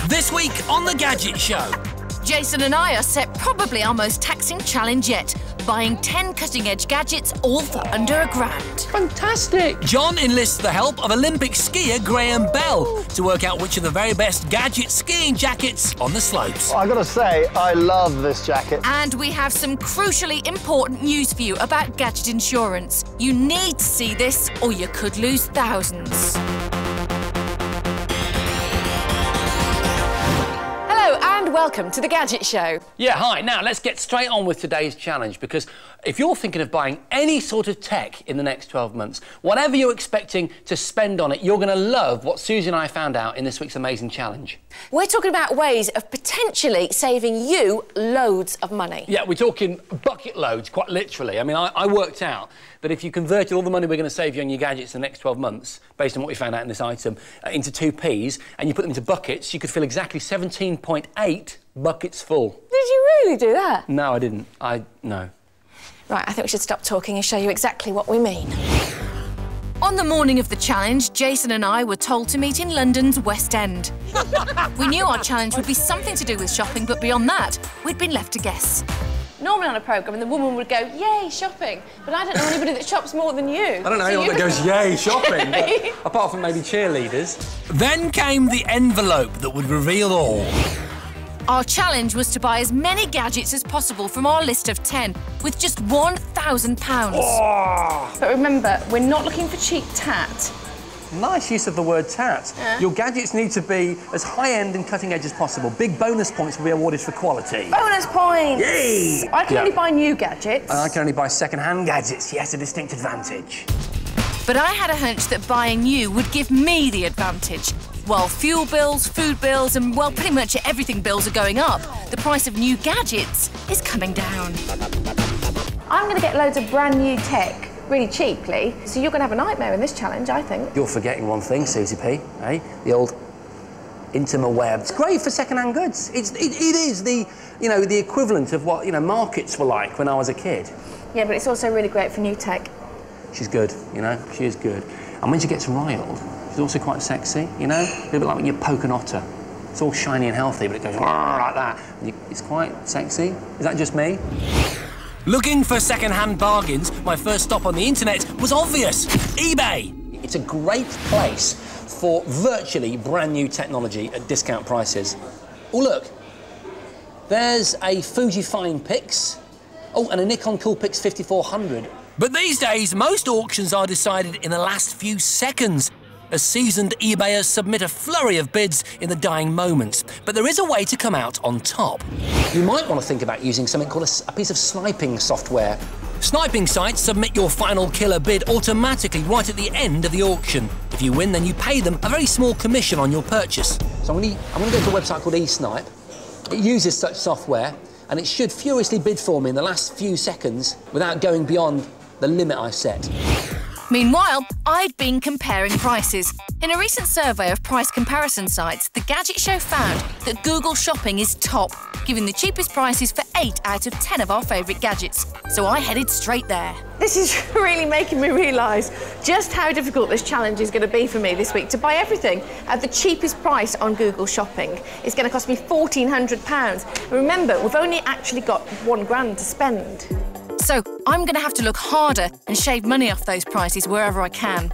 This week on The Gadget Show. Jason and I are set probably our most taxing challenge yet, buying 10 cutting-edge gadgets all for under £1,000. Fantastic! Jon enlists the help of Olympic skier Graham Bell to work out which are the very best gadget skiing jackets on the slopes. I gotta say, I love this jacket. And we have some crucially important news for you about Gadget insurance. You need to see this or you could lose thousands. And welcome to The Gadget Show. Yeah, hi. Now, let's get straight on with today's challenge, because if you're thinking of buying any sort of tech in the next 12 months, whatever you're expecting to spend on it, you're going to love what Suzi and I found out in this week's amazing challenge. We're talking about ways of potentially saving you loads of money. Yeah, we're talking bucket loads, quite literally. I mean, I worked out that if you converted all the money we're going to save you on your gadgets in the next 12 months, based on what we found out in this item, into 2p's, and you put them into buckets, you could fill exactly 17.8 buckets full. Did you really do that? No, I didn't. No. Right, I think we should stop talking and show you exactly what we mean. On the morning of the challenge, Jason and I were told to meet in London's West End. We knew our challenge would be something to do with shopping, but beyond that, we'd been left to guess. Normally on a programme, the woman would go, yay, shopping. But I don't know anybody that shops more than you. I don't know anyone that goes, yay, shopping, but apart from maybe cheerleaders. Then came the envelope that would reveal all. Our challenge was to buy as many gadgets as possible from our list of 10, with just £1,000. Oh. But remember, we're not looking for cheap tat. Nice use of the word tat. Yeah. Your gadgets need to be as high-end and cutting-edge as possible. Big bonus points will be awarded for quality. Bonus points! Yay! I can only buy new gadgets. And I can only buy second-hand gadgets. Yes, a distinct advantage. But I had a hunch that buying new would give me the advantage. While fuel bills, food bills and, well, pretty much everything bills are going up, the price of new gadgets is coming down. I'm going to get loads of brand new tech really cheaply, so you're going to have a nightmare in this challenge, I think. You're forgetting one thing, Suzi P, eh? The old interweb. It's great for second-hand goods. It is the, you know, the equivalent of what, you know, markets were like when I was a kid. Yeah, but it's also really great for new tech. She's good, you know, she is good. And when she gets riled, she's also quite sexy, you know? A little bit like when you poke an otter. It's all shiny and healthy, but it goes like that. It's quite sexy. Is that just me? Looking for second-hand bargains, my first stop on the internet was obvious: eBay. It's a great place for virtually brand new technology at discount prices. Oh, look. There's a Fuji Fine Pix. Oh, and a Nikon Coolpix 5400. But these days, most auctions are decided in the last few seconds, as seasoned eBayers submit a flurry of bids in the dying moments. But there is a way to come out on top. You might want to think about using something called a piece of sniping software. Sniping sites submit your final killer bid automatically right at the end of the auction. If you win, then you pay them a very small commission on your purchase. So I'm going to go to a website called eSnipe. It uses such software, and it should furiously bid for me in the last few seconds without going beyond the limit I set. Meanwhile, I'd been comparing prices. In a recent survey of price comparison sites, The Gadget Show found that Google Shopping is top, giving the cheapest prices for 8 out of 10 of our favourite gadgets. So I headed straight there. This is really making me realise just how difficult this challenge is going to be for me this week. To buy everything at the cheapest price on Google Shopping is going to cost me £1,400. Remember, we've only actually got £1,000 to spend. So I'm going to have to look harder and shave money off those prices wherever I can.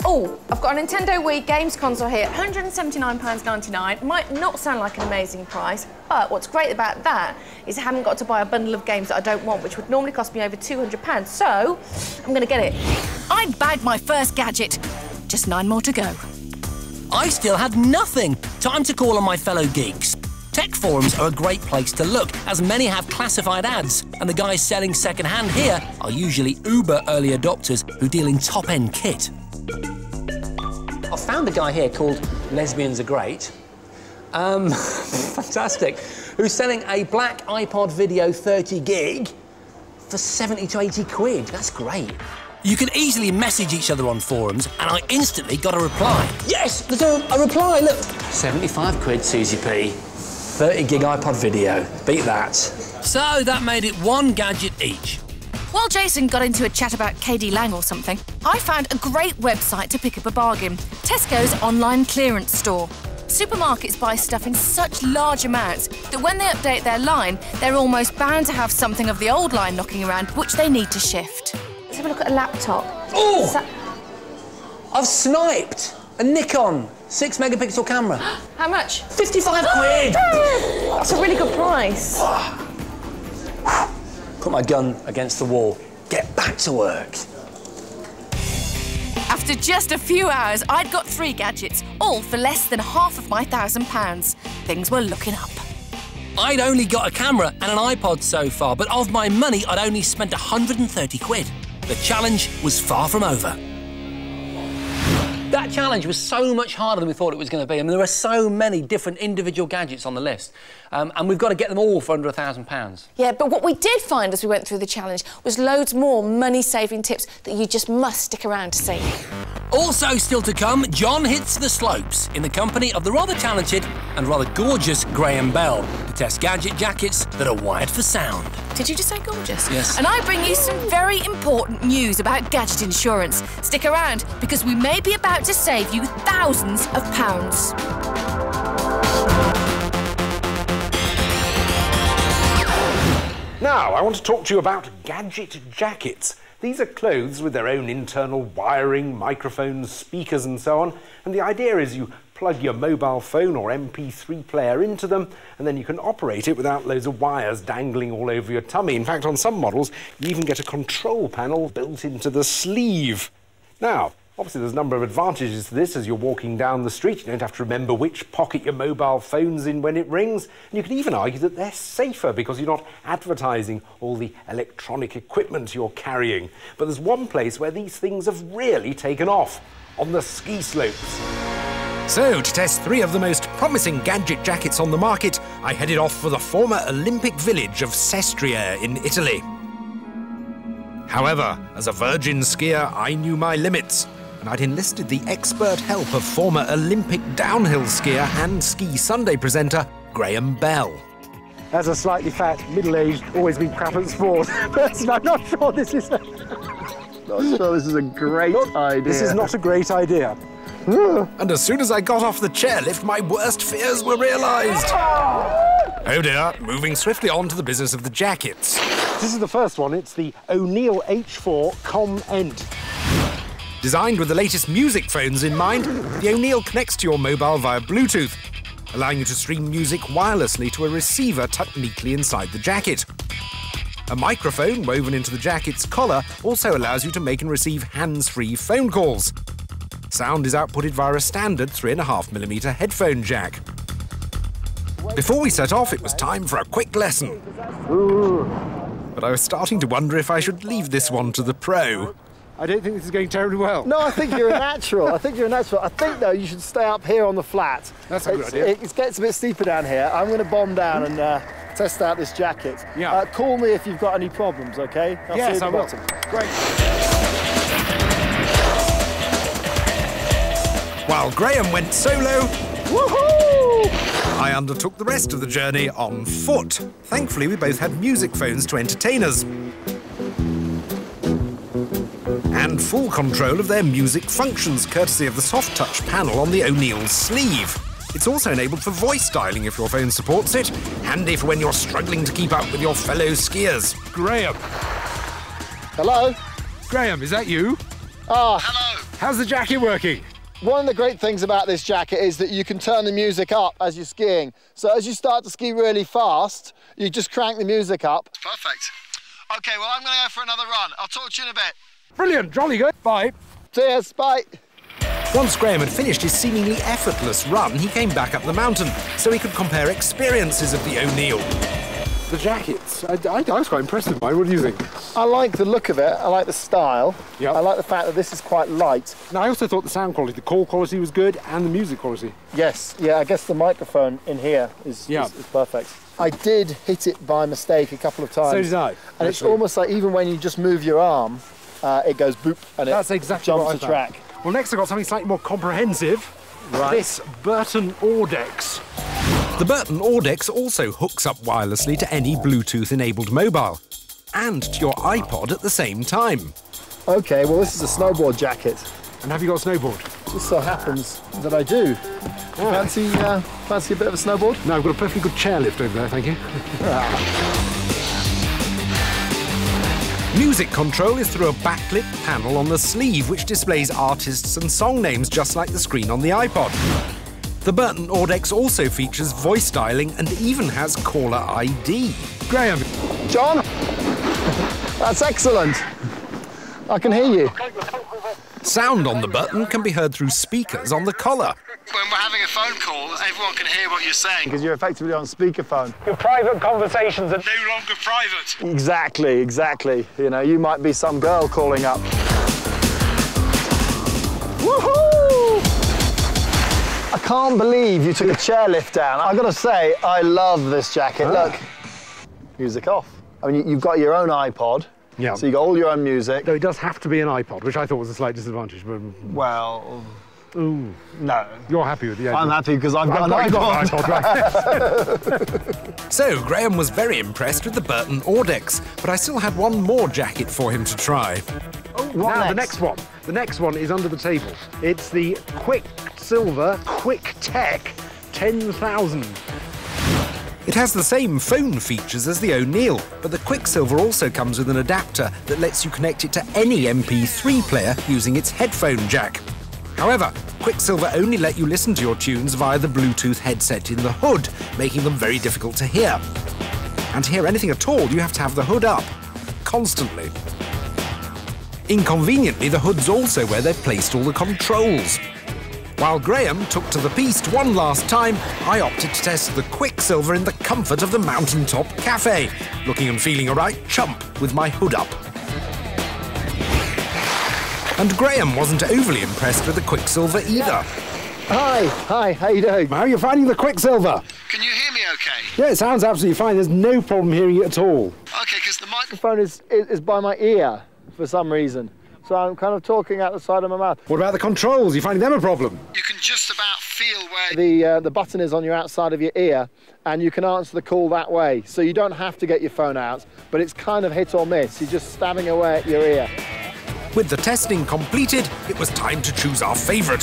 Oh, I've got a Nintendo Wii games console here, £179.99. Might not sound like an amazing price, but what's great about that is I haven't got to buy a bundle of games that I don't want, which would normally cost me over £200, so I'm going to get it. I'd bagged my first gadget. Just 9 more to go. I still had nothing. Time to call on my fellow geeks. Tech forums are a great place to look, as many have classified ads, and the guys selling second-hand here are usually uber early adopters who deal in top-end kit. I found a guy here called Lesbians Are Great. Fantastic. Who's selling a black iPod video 30 gig for 70 to 80 quid. That's great. You can easily message each other on forums, and I instantly got a reply. Yes, there's a reply, look. 75 quid, Suzi P. 30 gig iPod video. Beat that. So that made it 1 gadget each. While Jason got into a chat about KD Lang or something, I found a great website to pick up a bargain. Tesco's online clearance store. Supermarkets buy stuff in such large amounts that when they update their line, they're almost bound to have something of the old line knocking around which they need to shift. Let's have a look at a laptop. Oh! I've sniped a Nikon 6-megapixel camera. How much? 55 quid! That's a really good price. Put my gun against the wall. Get back to work. After just a few hours, I'd got 3 gadgets, all for less than half of my £1,000. Things were looking up. I'd only got a camera and an iPod so far, but of my money, I'd only spent 130 quid. The challenge was far from over. That challenge was so much harder than we thought it was going to be. I mean, there are so many different individual gadgets on the list, and we've got to get them all for under £1,000. Yeah, but what we did find as we went through the challenge was loads more money-saving tips that you just must stick around to see. Also still to come, Jon hits the slopes in the company of the rather talented and rather gorgeous Graham Bell to test Gadget jackets that are wired for sound. Did you just say gorgeous? Yes. And I bring you some very important news about Gadget insurance. Stick around, because we may be about to save you thousands of pounds. Now, I want to talk to you about Gadget jackets. These are clothes with their own internal wiring, microphones, speakers and so on. And the idea is you plug your mobile phone or MP3 player into them, and then you can operate it without loads of wires dangling all over your tummy. In fact, on some models, you even get a control panel built into the sleeve. Now, obviously there's a number of advantages to this as you're walking down the street. You don't have to remember which pocket your mobile phone's in when it rings. And you can even argue that they're safer because you're not advertising all the electronic equipment you're carrying. But there's one place where these things have really taken off: on the ski slopes. So, to test 3 of the most promising Gadget jackets on the market, I headed off for the former Olympic village of Sestria in Italy. However, as a virgin skier, I knew my limits, and I'd enlisted the expert help of former Olympic downhill skier and Ski Sunday presenter Graham Bell. As a slightly fat, middle-aged, always been crap at sport person, I'm not sure this is a great idea. This is not a great idea. And as soon as I got off the chairlift, my worst fears were realised. Oh dear, moving swiftly on to the business of the jackets. This is the first one. It's the O'Neill H4 Com-Ent. Designed with the latest music phones in mind, the O'Neill connects to your mobile via Bluetooth, allowing you to stream music wirelessly to a receiver tucked neatly inside the jacket. A microphone woven into the jacket's collar also allows you to make and receive hands-free phone calls. Sound is outputted via a standard 3.5mm headphone jack. Before we set off, it was time for a quick lesson. But I was starting to wonder if I should leave this one to the pro. I don't think this is going terribly well. No, I think you're a natural. I think, though, you should stay up here on the flat. That's a good idea. It gets a bit steeper down here. I'm going to bomb down and test out this jacket. Yeah. Call me if you've got any problems, OK? Yes, I will. Great. While Graham went solo, Woohoo! I undertook the rest of the journey on foot. Thankfully, we both had music phones to entertain us. And full control of their music functions, courtesy of the soft touch panel on the O'Neill's sleeve. It's also enabled for voice dialing if your phone supports it, handy for when you're struggling to keep up with your fellow skiers. Graham. Hello? Graham, is that you? Hello. How's the jacket working? One of the great things about this jacket is that you can turn the music up as you're skiing. So as you start to ski really fast, you just crank the music up. Perfect. OK, well, I'm going to go for another run. I'll talk to you in a bit. Brilliant, jolly good. Bye. Cheers, bye. Once Graham had finished his seemingly effortless run, he came back up the mountain so he could compare experiences of the O'Neill. The jackets. I was quite impressed with mine. What do you think? I like the look of it. I like the style. Yep. I like the fact that this is quite light. Now, I also thought the sound quality, the call quality was good, and the music quality. Yes, yeah, I guess the microphone in here is perfect. I did hit it by mistake a couple of times. So did I. And it's almost like even when you just move your arm, it goes boop and That's it exactly jumps what the I track. thought. Well, next I've got something slightly more comprehensive. Right. This Burton Audex. The Burton Audex also hooks up wirelessly to any Bluetooth-enabled mobile, and to your iPod at the same time. OK, well, this is a snowboard jacket. And have you got a snowboard? Just so happens that I do. Fancy a bit of a snowboard? No, I've got a perfectly good chairlift over there, thank you. Music control is through a backlit panel on the sleeve which displays artists and song names just like the screen on the iPod. The Burton Audex also features voice dialing and even has caller ID. Graham. John? That's excellent. I can hear you. Sound on the Burton can be heard through speakers on the collar. When we're having a phone call, everyone can hear what you're saying. Because you're effectively on speakerphone. Your private conversations are No longer private. Exactly. You know, you might be some girl calling up. Woohoo! I can't believe you took a chairlift down. I've got to say, I love this jacket. Look, music off. I mean, you've got your own iPod. Yeah. So you got all your own music. Though it does have to be an iPod, which I thought was a slight disadvantage. But Well, ooh, no. You're happy with the idea? I'm happy because I've got an iPod. Right. So Graham was very impressed with the Burton Audex, but I still had one more jacket for him to try. What The next one is under the table. It's the Quicksilver Quick Tech 10,000. It has the same phone features as the O'Neill, but the Quicksilver also comes with an adapter that lets you connect it to any MP3 player using its headphone jack. However, Quicksilver only let you listen to your tunes via the Bluetooth headset in the hood, making them very difficult to hear. And to hear anything at all, you have to have the hood up, constantly. Inconveniently, the hood's also where they've placed all the controls. While Graham took to the piste one last time, I opted to test the Quicksilver in the comfort of the mountaintop cafe, looking and feeling a right chump with my hood up. And Graham wasn't overly impressed with the Quicksilver either. Hi, how you doing? How are you finding the Quicksilver? Can you hear me okay? Yeah, it sounds absolutely fine. There's no problem hearing it at all. Okay, because the The phone is by my ear for some reason. So I'm kind of talking out the side of my mouth. What about the controls? You finding them a problem? you can just about feel where... The button is on your outside of your ear, and you can answer the call that way. So you don't have to get your phone out, but it's kind of hit or miss. You're just stabbing away at your ear. With the testing completed, it was time to choose our favourite.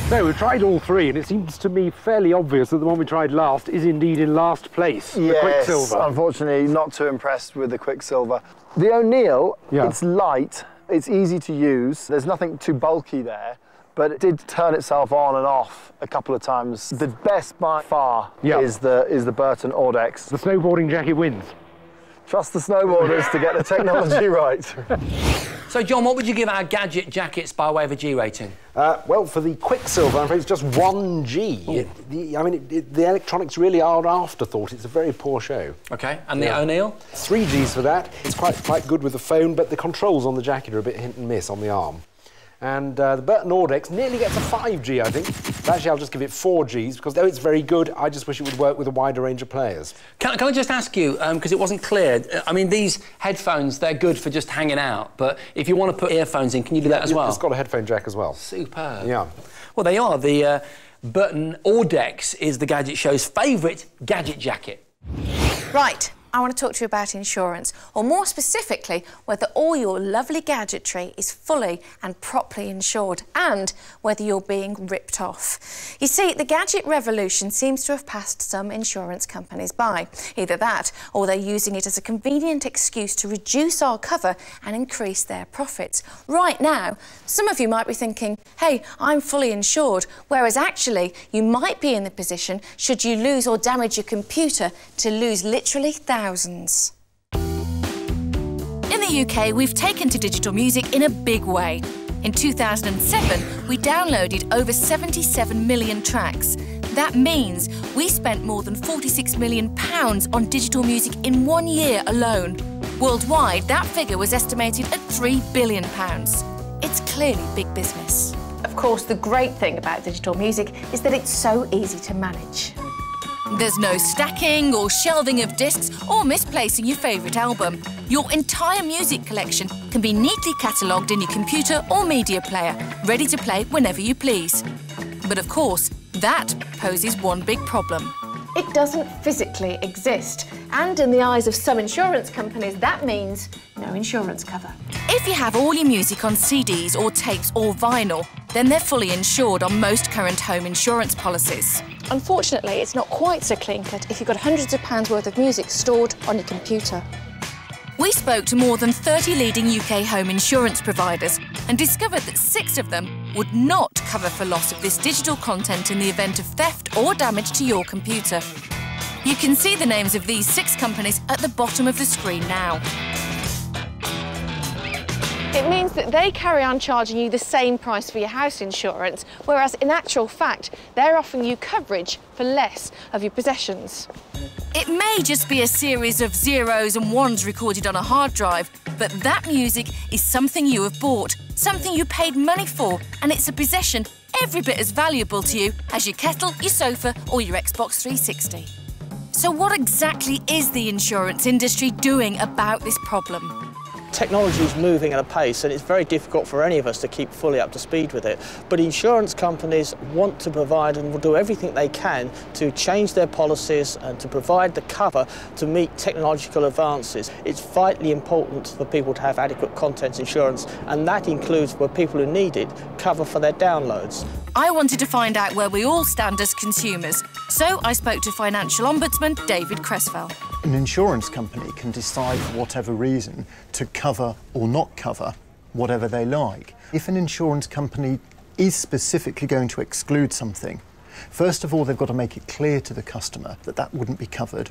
So we've tried all three, and it seems to me fairly obvious that the one we tried last is indeed in last place, the Quicksilver. Unfortunately, not too impressed with the Quicksilver. The O'Neill, it's light, it's easy to use, there's nothing too bulky there, but it did turn itself on and off a couple of times. The best by far is the Burton Audex. The snowboarding jacket wins. Trust the snowboarders to get the technology right. So, John, what would you give our Gadget jackets by way of a G rating? Well, for the Quicksilver, I'm afraid it's just 1 G. The electronics really are an afterthought. It's a very poor show. OK, and the O'Neill? 3 Gs for that. It's quite good with the phone, but the controls on the jacket are a bit hit and miss on the arm. And the Burton Audex nearly gets a 5G, I think. Actually, I'll just give it 4 Gs, because though it's very good, I just wish it would work with a wider range of players. Can I just ask you, because it wasn't clear, I mean, these headphones, they're good for just hanging out, but if you want to put earphones in, can you do that as well? It's got a headphone jack as well. Superb. Yeah. Well, they are. The Burton Audex is the Gadget Show's favourite gadget jacket. Right, I want to talk to you about insurance, or more specifically, whether all your lovely gadgetry is fully and properly insured, and whether you're being ripped off. You see, the gadget revolution seems to have passed some insurance companies by. Either that, or they're using it as a convenient excuse to reduce our cover and increase their profits. Right now, some of you might be thinking, hey, I'm fully insured, whereas actually, you might be in the position, should you lose or damage your computer, to lose literally thousands. In the UK, we've taken to digital music in a big way. In 2007, we downloaded over 77 million tracks. That means we spent more than £46 million on digital music in 1 year alone. Worldwide, that figure was estimated at £3 billion. It's clearly big business. Of course, the great thing about digital music is that it's so easy to manage. There's no stacking or shelving of discs or misplacing your favourite album. Your entire music collection can be neatly catalogued in your computer or media player, ready to play whenever you please. But of course, that poses one big problem. It doesn't physically exist, and in the eyes of some insurance companies, that means no insurance cover. If you have all your music on CDs or tapes or vinyl, then they're fully insured on most current home insurance policies. Unfortunately, it's not quite so clean-cut if you've got hundreds of pounds worth of music stored on your computer. We spoke to more than 30 leading UK home insurance providers and discovered that 6 of them would not cover for loss of this digital content in the event of theft or damage to your computer. You can see the names of these 6 companies at the bottom of the screen now. It means that they carry on charging you the same price for your house insurance, whereas in actual fact, they're offering you coverage for less of your possessions. It may just be a series of zeros and ones recorded on a hard drive, but that music is something you have bought, something you paid money for, and it's a possession every bit as valuable to you as your kettle, your sofa, or your Xbox 360. So what exactly is the insurance industry doing about this problem? Technology is moving at a pace and it's very difficult for any of us to keep fully up to speed with it. But insurance companies want to provide and will do everything they can to change their policies and to provide the cover to meet technological advances. It's vitally important for people to have adequate contents insurance, and that includes, for people who need it, cover for their downloads. I wanted to find out where we all stand as consumers, so I spoke to Financial Ombudsman David Creswell. An insurance company can decide for whatever reason to cover or not cover whatever they like. If an insurance company is specifically going to exclude something, first of all, they've got to make it clear to the customer that that wouldn't be covered.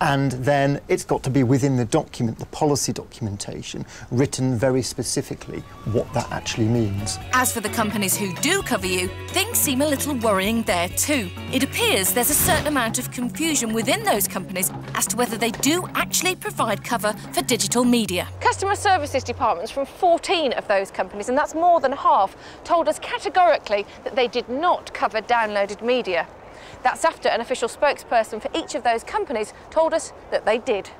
And then it's got to be within the document, the policy documentation, written very specifically what that actually means. As for the companies who do cover you, things seem a little worrying there too. It appears there's a certain amount of confusion within those companies as to whether they do actually provide cover for digital media. Customer services departments from 14 of those companies, and that's more than half, told us categorically that they did not cover downloaded media. That's after an official spokesperson for each of those companies told us that they did.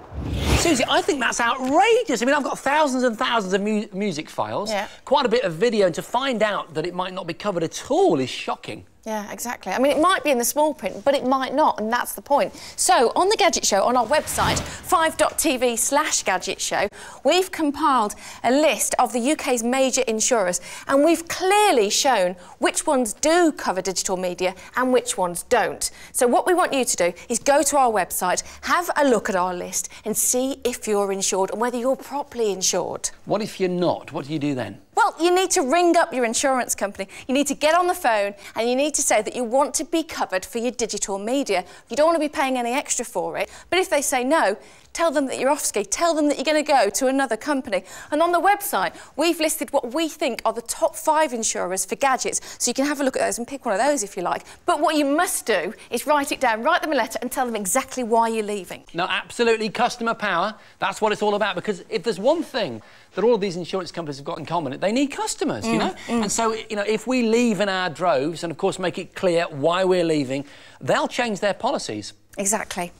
Suzi, I think that's outrageous. I mean, I've got thousands and thousands of music files, quite a bit of video, and to find out that it might not be covered at all is shocking. Yeah, exactly. I mean, it might be in the small print, but it might not, and that's the point. So, on the Gadget Show, on our website, 5.tv/Gadget Show, we've compiled a list of the UK's major insurers, and we've clearly shown which ones do cover digital media and which ones don't. So what we want you to do is go to our website, have a look at our list, and see if you're insured and whether you're properly insured. What if you're not? What do you do then? Well, you need to ring up your insurance company. You need to get on the phone and you need to say that you want to be covered for your digital media. You don't want to be paying any extra for it. But if they say no, tell them that you're off ski. Tell them that you're going to go to another company. And on the website, we've listed what we think are the top 5 insurers for gadgets. So you can have a look at those and pick one of those if you like. But what you must do is write it down, write them a letter and tell them exactly why you're leaving. No, absolutely. Customer power. That's what it's all about. Because if there's one thing that all of these insurance companies have got in common, they need customers, you know? And so, you know, if we leave in our droves and, of course, make it clear why we're leaving, they'll change their policies. Exactly.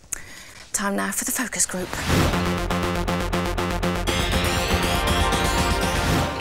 Time now for the focus group.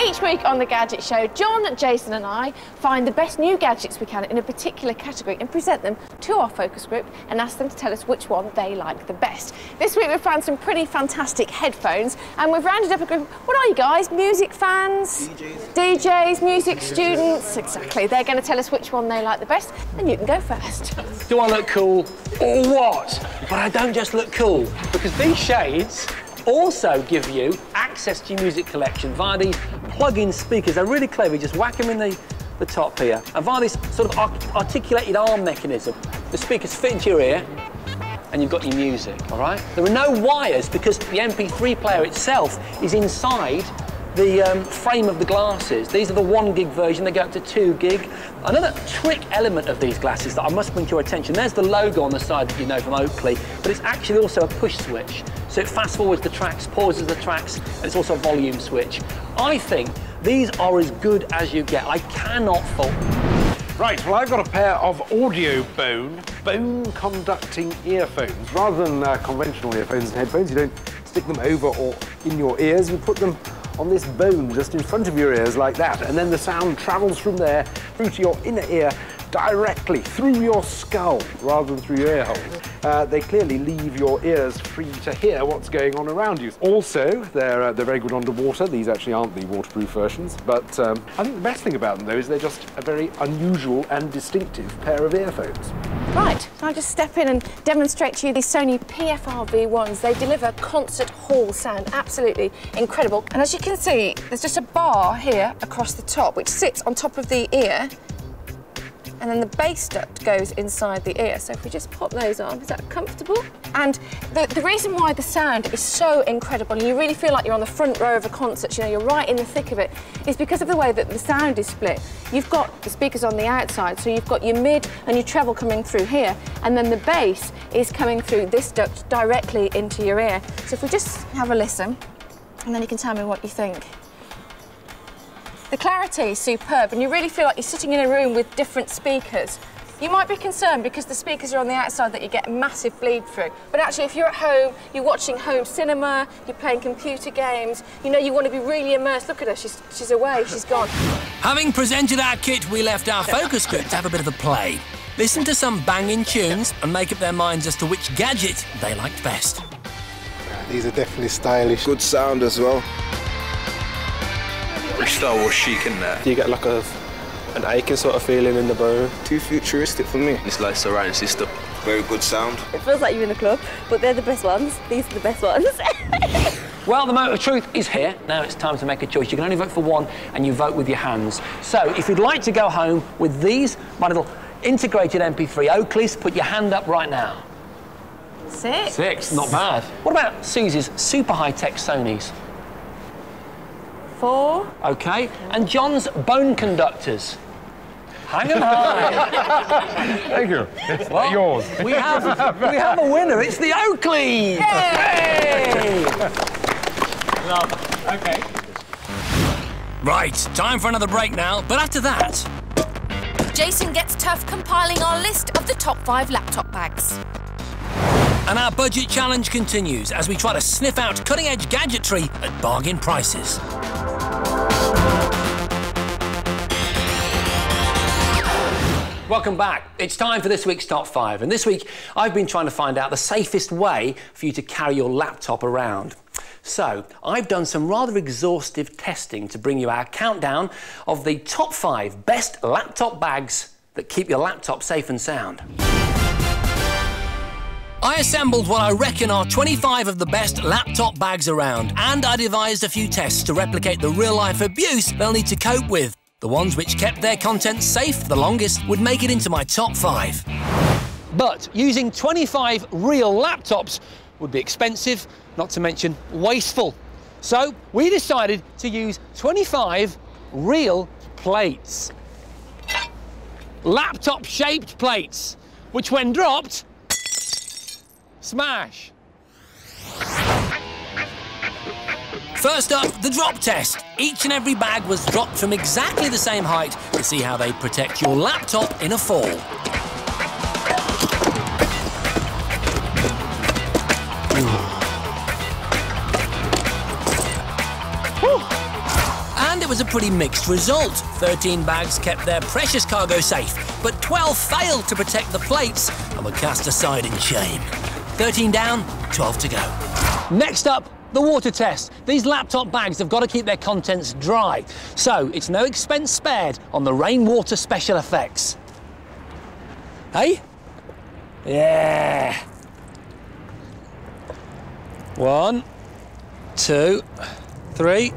Each week on the Gadget Show, Jon, Jason and I find the best new gadgets we can in a particular category and present them to our focus group and ask them to tell us which one they like the best. This week we've found some pretty fantastic headphones and we've rounded up a group. What are you guys? Music fans? DJs, music students? Exactly. They're going to tell us which one they like the best and you can go first. Do I look cool or what? But I don't just look cool, because these shades also give you access to your music collection via these plug-in speakers. They're really clever. You just whack them in the top here, and via this sort of articulated arm mechanism, the speakers fit into your ear and you've got your music, all right? There are no wires because the MP3 player itself is inside the frame of the glasses. These are the 1 gig version, they go up to 2 gig. Another trick element of these glasses that I must bring to your attention, there's the logo on the side that you know from Oakley, but it's actually also a push switch. So it fast forwards the tracks, pauses the tracks, and it's also a volume switch. I think these are as good as you get. I cannot fault them. Right, well, I've got a pair of audio bone-conducting earphones. Rather than conventional earphones and headphones, you don't stick them over or in your ears, you put them on this bone just in front of your ears like that, and then the sound travels from there through to your inner ear directly through your skull rather than through your ear holes. They clearly leave your ears free to hear what's going on around you. Also, they're very good underwater. These actually aren't the waterproof versions, but I think the best thing about them, though, is they're just a very unusual and distinctive pair of earphones. Right, so I'll just step in and demonstrate to you these Sony PFR V1s. They deliver concert hall sound, absolutely incredible. And as you can see, there's just a bar here across the top, which sits on top of the ear, and then the bass duct goes inside the ear. So if we just pop those on, is that comfortable? And the reason why the sound is so incredible, and you really feel like you're on the front row of a concert, you know, you're right in the thick of it, is because of the way that the sound is split. You've got the speakers on the outside, so you've got your mid and your treble coming through here, and then the bass is coming through this duct directly into your ear. So if we just have a listen, and then you can tell me what you think. The clarity is superb, and you really feel like you're sitting in a room with different speakers. You might be concerned because the speakers are on the outside that you get a massive bleed through. But actually, if you're at home, you're watching home cinema, you're playing computer games, you know you want to be really immersed. Look at her, she's away, she's gone. Having presented our kit, we left our focus group to have a bit of a play. Listen to some banging tunes and make up their minds as to which gadget they liked best. These are definitely stylish. Good sound as well. Star Wars chic in there. You get like an aching sort of feeling in the bone. Too futuristic for me. It's like surround system. Very good sound. It feels like you're in a club, but they're the best ones. These are the best ones. Well, the moment of truth is here. Now it's time to make a choice. You can only vote for one, and you vote with your hands. So if you'd like to go home with these, my little integrated MP3 Oakleys, put your hand up right now. 6. 6, not bad. What about Suzi's super high-tech Sonys? 4. OK, and John's bone conductors. Hang them high. Thank you. It's yours. We have a winner. It's the Oakleys. Yay! OK. Right, time for another break now, but after that... Jason gets tough compiling our list of the top 5 laptop bags. And our budget challenge continues as we try to sniff out cutting-edge gadgetry at bargain prices. Welcome back. It's time for this week's Top 5. And this week, I've been trying to find out the safest way for you to carry your laptop around. So, I've done some rather exhaustive testing to bring you our countdown of the top 5 best laptop bags that keep your laptop safe and sound. I assembled what I reckon are 25 of the best laptop bags around, and I devised a few tests to replicate the real-life abuse they'll need to cope with. The ones which kept their contents safe the longest would make it into my top 5. But using 25 real laptops would be expensive, not to mention wasteful. So we decided to use 25 real plates. Laptop-shaped plates, which when dropped, smash. First up, the drop test. Each and every bag was dropped from exactly the same height to see how they protect your laptop in a fall. And it was a pretty mixed result. 13 bags kept their precious cargo safe, but 12 failed to protect the plates and were cast aside in shame. 13 down, 12 to go. Next up, the water test. These laptop bags have got to keep their contents dry, so it's no expense spared on the rainwater special effects. Hey? Yeah. 1, 2, 3,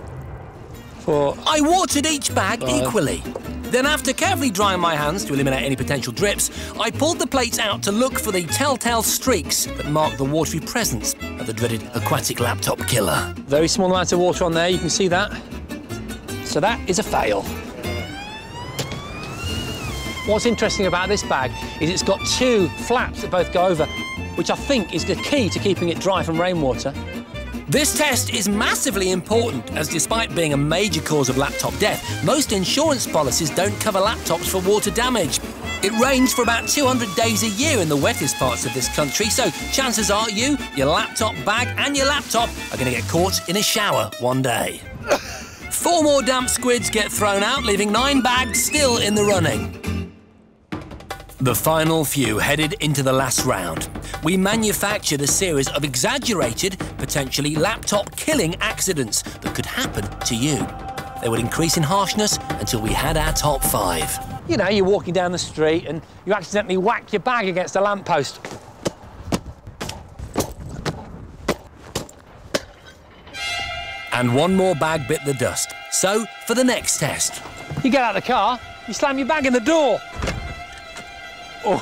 4. I watered each bag equally. Then, after carefully drying my hands to eliminate any potential drips, I pulled the plates out to look for the telltale streaks that mark the watery presence of the dreaded aquatic laptop killer. Very small amount of water on there, you can see that. So that is a fail. What's interesting about this bag is it's got 2 flaps that both go over, which I think is the key to keeping it dry from rainwater. This test is massively important, as despite being a major cause of laptop death, most insurance policies don't cover laptops for water damage. It rains for about 200 days a year in the wettest parts of this country, so chances are you, your laptop bag and your laptop are going to get caught in a shower one day. 4 more damp squids get thrown out, leaving 9 bags still in the running. The final few headed into the last round. We manufactured a series of exaggerated, potentially laptop-killing accidents that could happen to you. They would increase in harshness until we had our top 5. You know, you're walking down the street and you accidentally whack your bag against a lamppost. And one more bag bit the dust. So, for the next test. You get out of the car, you slam your bag in the door. Oh.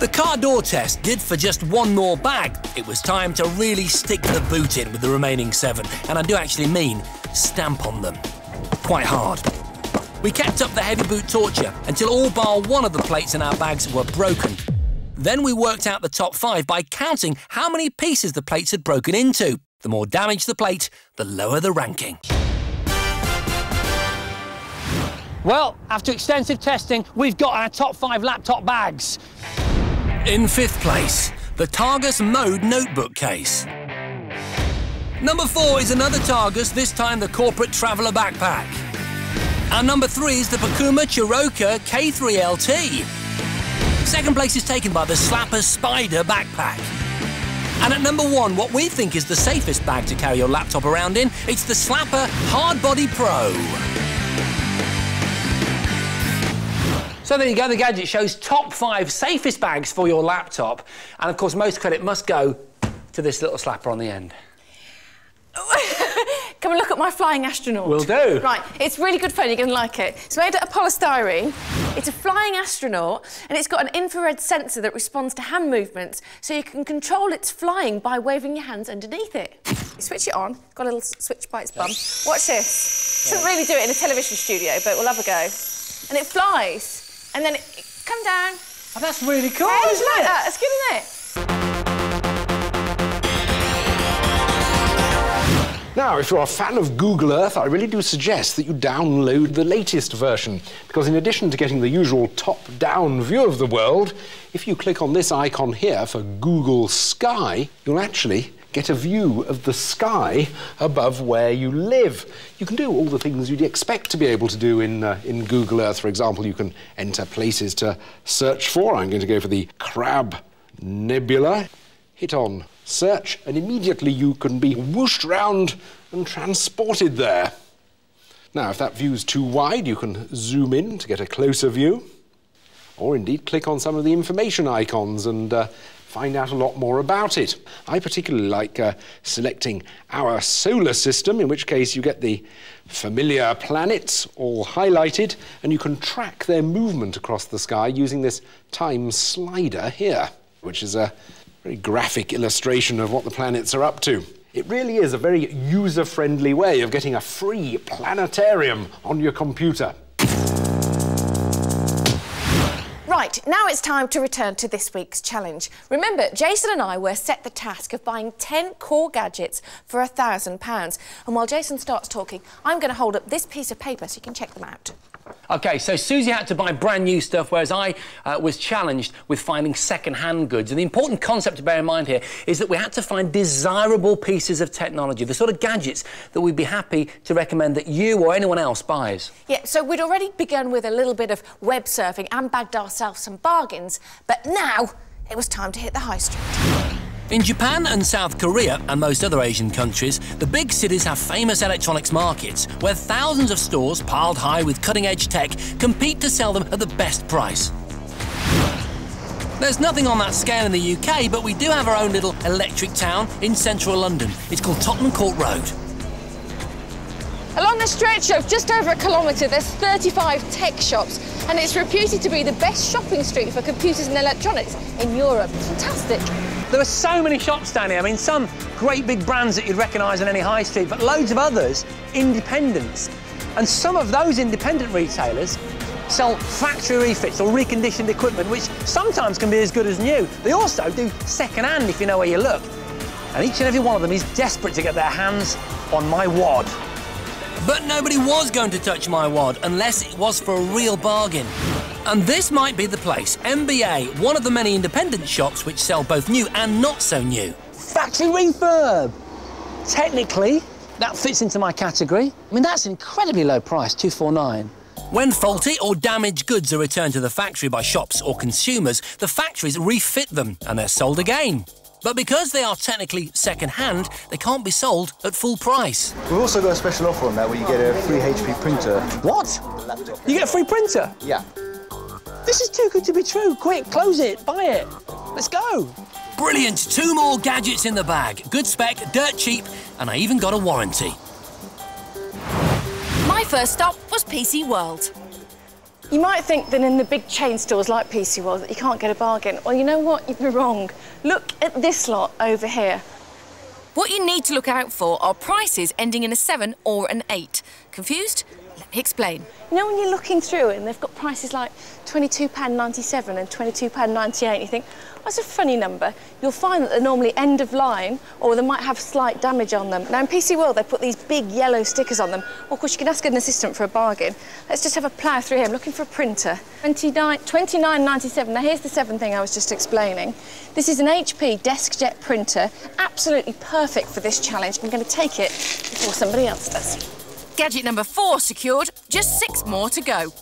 The car door test did for just one more bag. It was time to really stick the boot in with the remaining 7. And I do actually mean stamp on them. Quite hard. We kept up the heavy boot torture until all bar one of the plates in our bags were broken. Then we worked out the top 5 by counting how many pieces the plates had broken into. The more damaged the plate, the lower the ranking. Well, after extensive testing, we've got our top 5 laptop bags. In 5th place, the Targus Mode notebook case. Number 4 is another Targus, this time the Corporate Traveller backpack. And number 3 is the Pakuma Chiroka K3LT. 2nd place is taken by the Slapper Spider backpack. And at number 1, what we think is the safest bag to carry your laptop around in, it's the Slapper Hardbody Pro. So there you go, the Gadget shows top 5 safest bags for your laptop. And of course, most credit must go to this little slapper on the end. Come and look at my flying astronaut. Will do. Right, it's really good fun, you're going to like it. It's made out of polystyrene, it's a flying astronaut, and it's got an infrared sensor that responds to hand movements, so you can control its flying by waving your hands underneath it. You switch it on, got a little switch by its bum. Watch this. Shouldn't really do it in a television studio, but we'll have a go. And it flies, and then it come down. Oh, that's really cool, hey, isn't it? Like that? It's good, isn't it? Now, if you're a fan of Google Earth, I really do suggest that you download the latest version, because in addition to getting the usual top-down view of the world, if you click on this icon here for Google Sky, you'll actually get a view of the sky above where you live. You can do all the things you'd expect to be able to do in Google Earth. For example, you can enter places to search for. I'm going to go for the Crab Nebula. Hit on search, and immediately you can be whooshed round and transported there. Now, if that view's too wide, you can zoom in to get a closer view, or indeed click on some of the information icons and find out a lot more about it. I particularly like selecting our solar system, in which case you get the familiar planets all highlighted, and you can track their movement across the sky using this time slider here, which is a very graphic illustration of what the planets are up to. It really is a very user-friendly way of getting a free planetarium on your computer. Right, now it's time to return to this week's challenge. Remember, Jason and I were set the task of buying 10 core gadgets for £1,000. And while Jason starts talking, I'm going to hold up this piece of paper so you can check them out. OK, so Suzi had to buy brand new stuff, whereas I was challenged with finding second-hand goods. And the important concept to bear in mind here is that we had to find desirable pieces of technology, the sort of gadgets that we'd be happy to recommend that you or anyone else buys. Yeah, so we'd already begun with a little bit of web surfing and bagged ourselves some bargains, but now it was time to hit the high street. In Japan and South Korea and most other Asian countries, the big cities have famous electronics markets where thousands of stores piled high with cutting-edge tech compete to sell them at the best price. There's nothing on that scale in the UK, but we do have our own little electric town in central London. It's called Tottenham Court Road. Along a stretch of just over a kilometre, there's 35 tech shops, and it's reputed to be the best shopping street for computers and electronics in Europe. Fantastic. There are so many shops down here. I mean, some great big brands that you'd recognise on any high street, but loads of others, independents. And some of those independent retailers sell factory refits or reconditioned equipment, which sometimes can be as good as new. They also do second-hand, if you know where you look. And each and every one of them is desperate to get their hands on my wad. But nobody was going to touch my wad unless it was for a real bargain. And this might be the place. MBA, one of the many independent shops which sell both new and not so new. Factory refurb! technically, that fits into my category. I mean, that's an incredibly low price, £249. When faulty or damaged goods are returned to the factory by shops or consumers, the factories refit them and they're sold again. But because they are technically second-hand, they can't be sold at full price. We've also got a special offer on that where you get a free HP printer. What? You get a free printer? Yeah. This is too good to be true. Quick, close it, buy it. Let's go. Brilliant. 2 more gadgets in the bag. Good spec, dirt cheap, and I even got a warranty. My first stop was PC World. You might think that in the big chain stores like PC World that you can't get a bargain. Well, you know what? You'd be wrong. Look at this lot over here. What you need to look out for are prices ending in a 7 or an 8. Confused? Let me explain. You know when you're looking through and they've got prices like £22.97 and £22.98, you think, oh, that's a funny number. You'll find that they're normally end of line or they might have slight damage on them. Now, in PC World, they put these big yellow stickers on them. Well, of course, you can ask an assistant for a bargain. Let's just have a plough through here. I'm looking for a printer. £29.97. Now, here's the 7 thing I was just explaining. This is an HP DeskJet printer, absolutely perfect for this challenge. I'm going to take it before somebody else does. Gadget number 4 secured, just 6 more to go.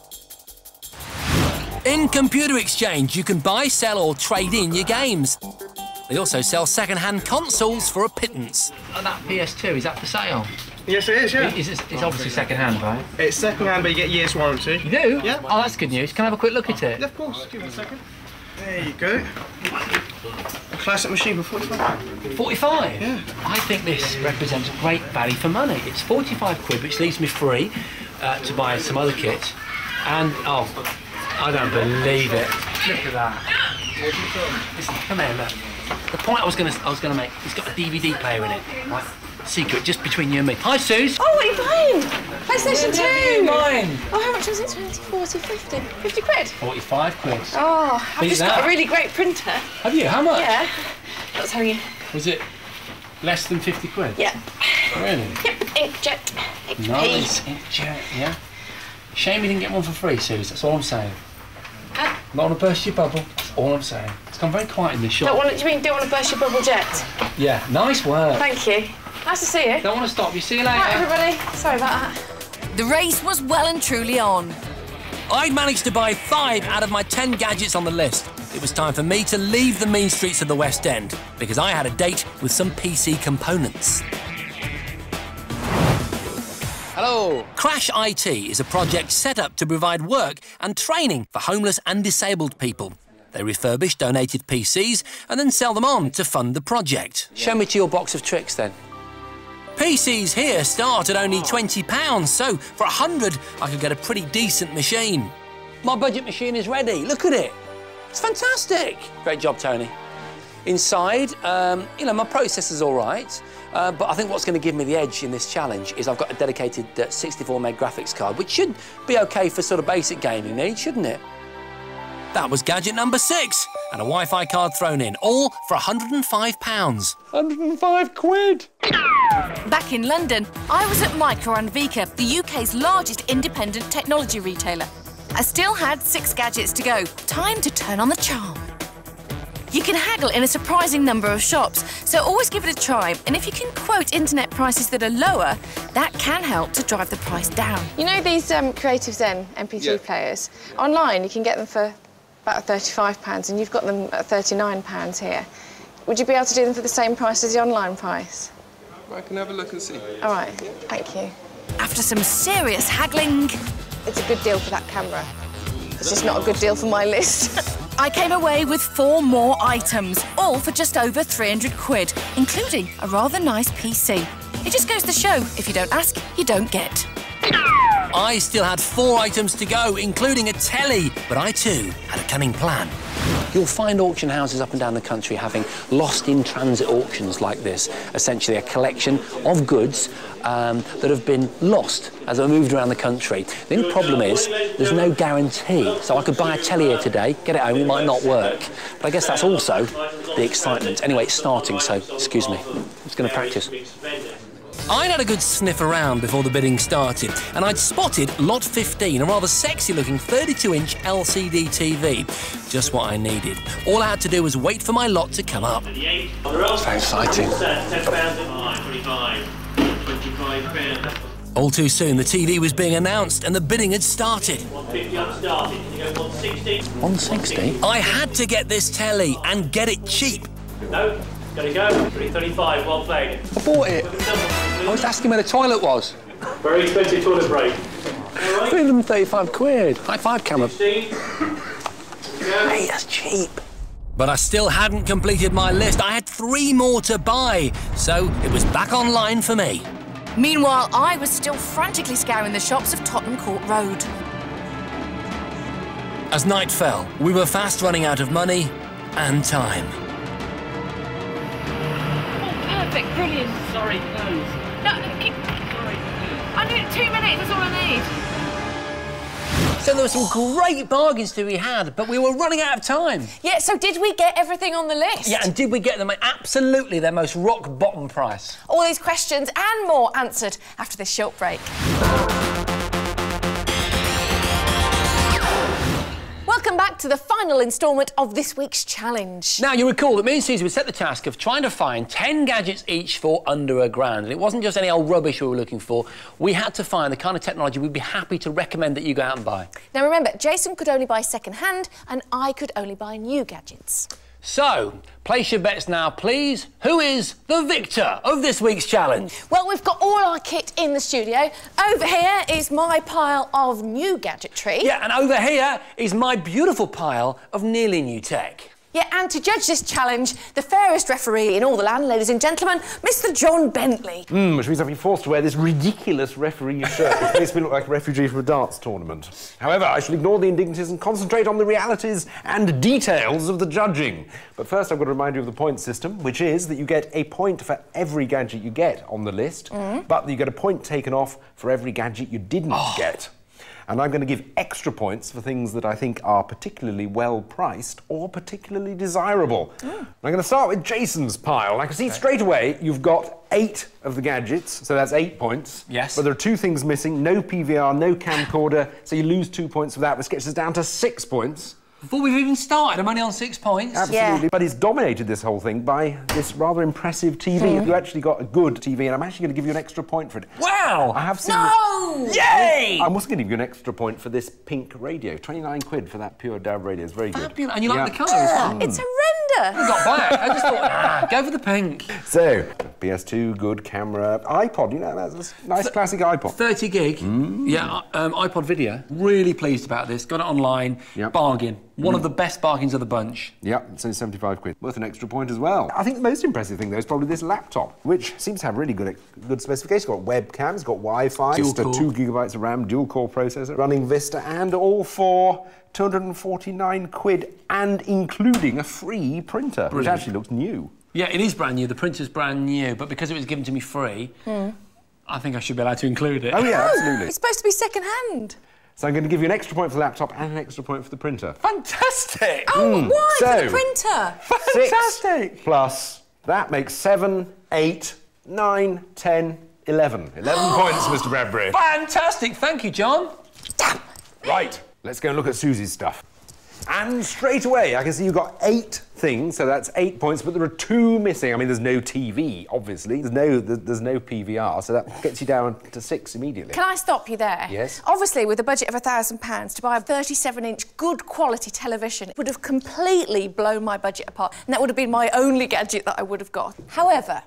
In Computer Exchange, you can buy, sell or trade in your games. They also sell second-hand consoles for a pittance. Oh, that PS2, is that for sale? Yes, it is, yeah. It's obviously second-hand, right? It's second-hand, but you get a year's warranty. You do? Yeah. Oh, that's good news. Can I have a quick look at it? Yeah, of course. Give me a second. There you go. A classic machine for 45. 45? Yeah. I think this represents great value for money. It's 45 quid, which leaves me free to buy some other kit. And, oh, I don't believe it. Look at that. Listen, come here, look. The point I was gonna make, it's got a DVD player in it, right? Secret, just between you and me. Hi, Suze. Oh, what are you buying? PlayStation 2. Mine. Oh, how much was it? 20, 40, 50? 50 quid? 45 quid. Oh, I've just got that. a really great printer. Have you? How much? Yeah. That's how you... Was it less than 50 quid? Yeah. Really? Yep, inkjet. HP. Nice, inkjet, yeah. Shame you didn't get one for free, Suze, that's all I'm saying. Not want to burst your bubble, that's all I'm saying. It's gone very quiet in this shop. Do you mean don't want to burst your bubble jet? Yeah, nice work. Thank you. Nice to see you. Don't want to stop you. See you later. Right, everybody. Sorry about that. The race was well and truly on. I'd managed to buy 5 out of my 10 gadgets on the list. It was time for me to leave the mean streets of the West End because I had a date with some PC components. Hello. Crash IT is a project set up to provide work and training for homeless and disabled people. They refurbish donated PCs and then sell them on to fund the project. Show me to your box of tricks, then. PCs here start at only £20, so for 100 I could get a pretty decent machine. My budget machine is ready. Look at it. It's fantastic. Great job, Tony. Inside, you know, my processor's all right, but I think what's going to give me the edge in this challenge is I've got a dedicated 64 meg graphics card, which should be OK for sort of basic gaming needs, shouldn't it? That was gadget number 6, and a Wi-Fi card thrown in, all for £105. 105 quid! Back in London, I was at Micro and Vika, the UK's largest independent technology retailer. I still had 6 gadgets to go. Time to turn on the charm. You can haggle in a surprising number of shops, so always give it a try. And if you can quote internet prices that are lower, that can help to drive the price down. You know these Creative Zen MP3 players? Online, you can get them for about £35, and you've got them at £39 here. Would you be able to do them for the same price as the online price? I can have a look and see. All right, thank you. After some serious haggling... It's a good deal for that camera. It's just not a good deal for my list. I came away with 4 more items, all for just over 300 quid, including a rather nice PC. It just goes to show, if you don't ask, you don't get. I still had 4 items to go, including a telly, but I too had a cunning plan. You'll find auction houses up and down the country having lost-in-transit auctions like this, essentially a collection of goods that have been lost as they're moved around the country. The only problem is there's no guarantee. So I could buy a telly here today, get it home, it might not work. But I guess that's also the excitement. Anyway, it's starting, so excuse me. I'm just going to practice. I'd had a good sniff around before the bidding started, and I'd spotted Lot 15, a rather sexy-looking 32-inch LCD TV. Just what I needed. All I had to do was wait for my lot to come up. Very exciting. All too soon, the TV was being announced and the bidding had started. 150 unstarted. Can you go 160? 160? I had to get this telly and get it cheap. No, gotta go. 335, well played. I bought it. I was asking where the toilet was. Very expensive toilet break. 335 quid. High five, camera. 16. Hey, that's cheap. But I still hadn't completed my list. I had 3 more to buy, so it was back online for me. Meanwhile, I was still frantically scouring the shops of Tottenham Court Road. As night fell, we were fast running out of money and time. Oh, perfect, brilliant. Sorry, close. No, keep... Sorry. I need 2 minutes, that's all I need. So there were some great bargains to be had, but we were running out of time. Yeah, so did we get everything on the list? Yeah, and did we get them at absolutely their most rock-bottom price? All these questions and more answered after this short break. Welcome back to the final instalment of this week's challenge. Now, you recall that me and Suzi would set the task of trying to find 10 gadgets each for under £1,000. And it wasn't just any old rubbish we were looking for. We had to find the kind of technology we'd be happy to recommend that you go out and buy. Now, remember, Jason could only buy second-hand and I could only buy new gadgets. So, place your bets now, please. Who is the victor of this week's challenge? Well, we've got all our kit in the studio. Over here is my pile of new gadgetry. Yeah, and over here is my beautiful pile of nearly new tech. Yeah, and to judge this challenge, the fairest referee in all the land, ladies and gentlemen, Mr. Jon Bentley. Which means I've been forced to wear this ridiculous referee shirt, which makes me look like a refugee from a darts tournament. However, I shall ignore the indignities and concentrate on the realities and details of the judging. But first, I've got to remind you of the point system, which is that you get a point for every gadget you get on the list, but you get a point taken off for every gadget you didn't get. And I'm going to give extra points for things that I think are particularly well-priced or particularly desirable. I'm going to start with Jason's pile. I can see straight away you've got 8 of the gadgets, so that's 8 points. Yes. But there are 2 things missing, no PVR, no camcorder, so you lose 2 points for that, which gets us down to 6 points. Before we've even started, I'm only on 6 points. Absolutely. Yeah. But it's dominated this whole thing by this rather impressive TV. You actually got a good TV, and I'm actually going to give you an extra point for it. Wow! I have seen this. Yay! I'm also going to give you an extra point for this pink radio. 29 quid for that pure DAB radio. It's very good. Fabulous. And you like the colour as well? It's horrendous. I got back. I just thought, go for the pink. So, PS2, good camera, iPod, you know, that's a nice classic iPod. 30 gig. Yeah, iPod video. Really pleased about this. Got it online. Bargain. One of the best bargains of the bunch. Yeah, it's only 75 quid. Worth an extra point as well. I think the most impressive thing, though, is probably this laptop, which seems to have really good specifications. It's got webcam, it's got Wi-Fi, it's got 2 gigabytes of RAM, dual-core processor, running Vista, and all for 249 quid, and including a free printer, which actually looks new. Yeah, it is brand new. The printer's brand new, but because it was given to me free, I think I should be allowed to include it. Oh, yeah, absolutely. It's supposed to be second-hand. So I'm going to give you an extra point for the laptop and an extra point for the printer. Fantastic! Oh, why? So, for the printer? Fantastic! 6 plus, that makes 7, 8, 9, 10, 11. 11 points, Mr. Bradbury. Fantastic! Thank you, John. Right, let's go and look at Suzi's stuff. And straight away, I can see you've got 8 things, so that's 8 points, but there are 2 missing. I mean, there's no TV, obviously. There's no PVR, so that gets you down to 6 immediately. Can I stop you there? Yes. Obviously, with a budget of £1,000 to buy a 37-inch good quality television, it would have completely blown my budget apart, and that would have been my only gadget that I would have got. However,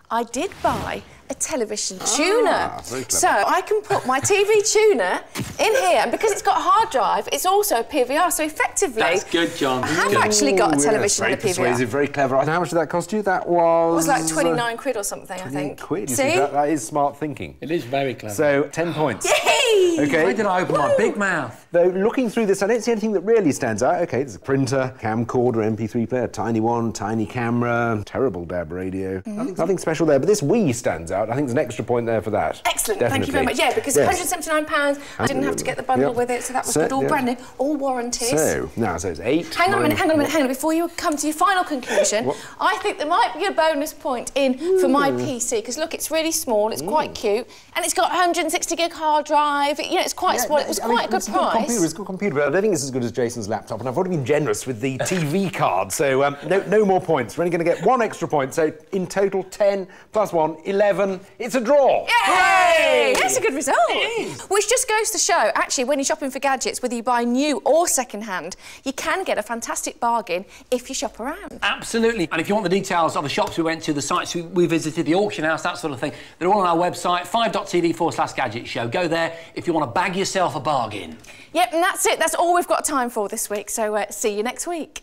I did buy a television tuner. So I can put my TV tuner in here, and because it's got a hard drive, it's also a PVR, so effectively... That's good, John. I have actually got a television and a PVR. Very persuasive, very clever. And how much did that cost you? That was... It was like 29 quid or something, I think. Quid. See? That is smart thinking. It is very clever. So, 10 points. Yay! Okay. Why did I open my big mouth? Though, looking through this, I don't see anything that really stands out. OK, there's a printer, camcorder, MP3 player, tiny one, tiny camera, terrible DAB radio. Nothing special there, but this Wii stands out. I think there's an extra point there for that. Excellent, Definitely. thank you very much. Yeah, because £179, I didn't have to get the bundle with it, so that was good, all brand new, all warranties. So, now, so it's 8, Hang on a minute. Before you come to your final conclusion, I think there might be a bonus point in for my PC, because look, it's really small, it's quite cute, and it's got 160 gig hard drive, you know, it's quite small, it was quite a good price. It's a good computer, but I don't think it's as good as Jason's laptop, and I've already been generous with the TV card, so no more points. We're only going to get 1 extra point, so in total 10 plus 1, 11. It's a draw. Yay! That's a good result. It is. Which just goes to show, actually, when you're shopping for gadgets, whether you buy new or second-hand, you can get a fantastic bargain if you shop around. Absolutely. And if you want the details of the shops we went to, the sites we visited, the auction house, that sort of thing, they're all on our website, 5.tv/Gadget Show. Go there if you want to bag yourself a bargain. Yep, and that's it. That's all we've got time for this week. So see you next week.